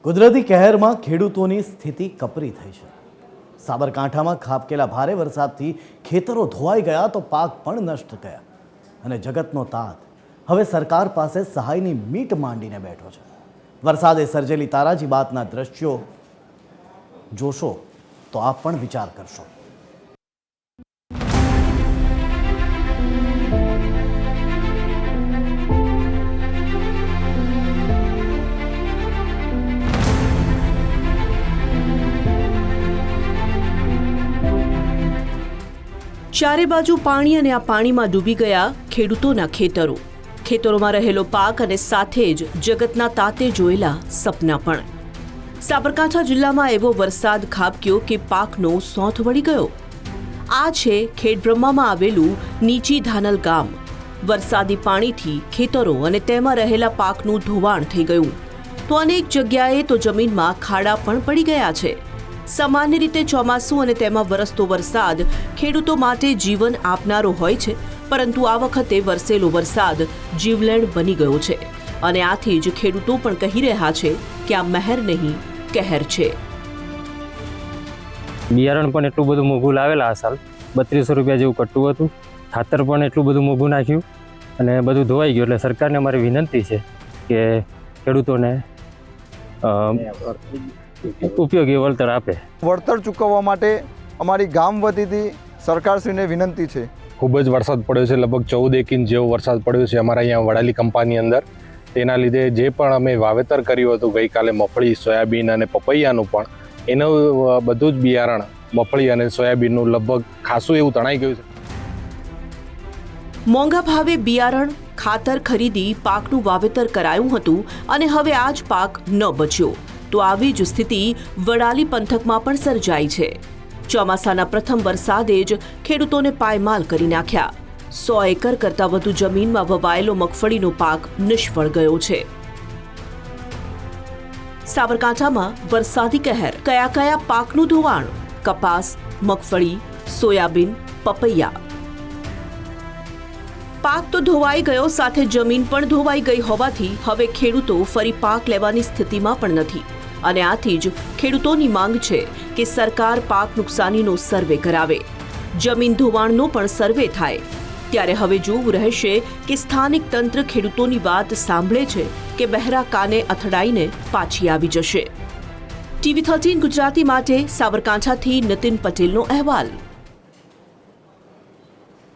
કુદરતી કહેરમાં ખેડૂતોની સ્થિતિ કપરી થઈ છે। સાબરકાંઠામાં ખાબકેલા ભારે વરસાદથી ખેતરો ધોવાઈ ગયા તો પાક પણ નષ્ટ ગયા અને જગતનો તાત હવે સરકાર પાસે સહાયની મીટ માંડીને બેઠો છે। વરસાદે સર્જેલી તારાજી બાતના દ્રશ્યો જોશો તો આપ પણ વિચાર કરશો। ચારે બાજુ પાણી અને આ પાણીમાં ડૂબી ગયા ખેડૂતોના ખેતરો, ખેતરોમાં રહેલો પાક અને સાથે જ જગતના તાતે જોયેલા સપના પણ। સાબરકાંઠા જિલ્લામાં એવો વરસાદ ખાબક્યો કે પાકનો સોંથ વળી ગયો। આ છે ખેડબ્રહ્મામાં આવેલું નીચી ધાનલ ગામ। વરસાદી પાણીથી ખેતરો અને તેમાં રહેલા પાકનું ધોવાણ થઈ ગયું તો અનેક જગ્યાએ તો જમીનમાં ખાડા પણ પડી ગયા છે। સામાન્ય રીતે ચોમાસું અને તેમાં વરસતો વરસાદ ખેડૂતો માટે જીવન આપનારો હોય છે, પરંતુ આ વખતે વરસેલો વરસાદ જીવલેણ બની ગયો છે અને આથી જ ખેડૂતો પણ કહી રહ્યા છે કે આ મહેર નહીં કહેર છે। બિયારણ પણ એટલું બધું મોંઘું લાવેલા આ સાલ 3200 રૂપિયા જેવું કટ્ટું હતું। ખાતર પણ એટલું બધું મોંઘું નાખ્યું અને બધું ધોવાઈ ગયું। એટલે સરકારને અમારી વિનંતી છે કે ખેડૂતોને ઉપયોગી વળતર આપે। વળતર ચૂકવવા માટે અમારી ગામ વતીથી સરકારશ્રીને વિનંતી છે। ખૂબ જ વરસાદ પડ્યો છે, લગભગ 14 ઇંચ જેવો વરસાદ પડ્યો છે અમારા અહીંયા વડાલી કંપાની અંદર। તેના લીધે જે પણ અમે વાવેતર કર્યું હતું ગઈકાલે મગફળી, સોયાબીન અને પપૈયાનું પણ, એનું બધું જ બિયારણ મગફળી અને સોયાબીનનું લગભગ ખાસું એવું તણાઈ ગયું છે। મોંઘા ભાવે બિયારણ, ખાતર ખરીદી પાકનું વાવેતર કરાયું હતું અને હવે આ જ પાક ન બચ્યો તો આવી જ સ્થિતિ વડાલી પંથકમાં પણ સર્જાઈ છે। ચોમાસાના પ્રથમ વરસાદે જ ખેડૂતોને પાયમાલ કરી નાખ્યા। 100 એકર કરતાં વધુ જમીનમાં વવાયેલો મગફળીનો પાક નિષ્ફળ ગયો છે। સાબરકાંઠામાં વરસાદી કહેર, કયા કયા પાકનું ધોવાણ? કપાસ, મગફળી, સોયાબીન, પપૈયા। પાક તો ધોવાઈ ગયો, સાથે જમીન પણ ધોવાઈ ગઈ હોવાથી હવે ખેડૂતો ફરી પાક લેવાની સ્થિતિમાં પણ નથી અને આથી જ ખેડૂતોની માંગ છે કે સરકાર પાક નુકસાનીનો સર્વે કરાવે, જમીન ધોવાણનો પણ સર્વે થાય। ત્યારે હવે જોવું રહેશે કે સ્થાનિક તંત્ર ખેડૂતોની વાત સાંભળે છે કે બહેરા કાને અથડાઈને પાછી આવી જશે। TV13 ગુજરાતી માટે સાબરકાંઠાથી નીતિન પટેલનો અહેવાલ।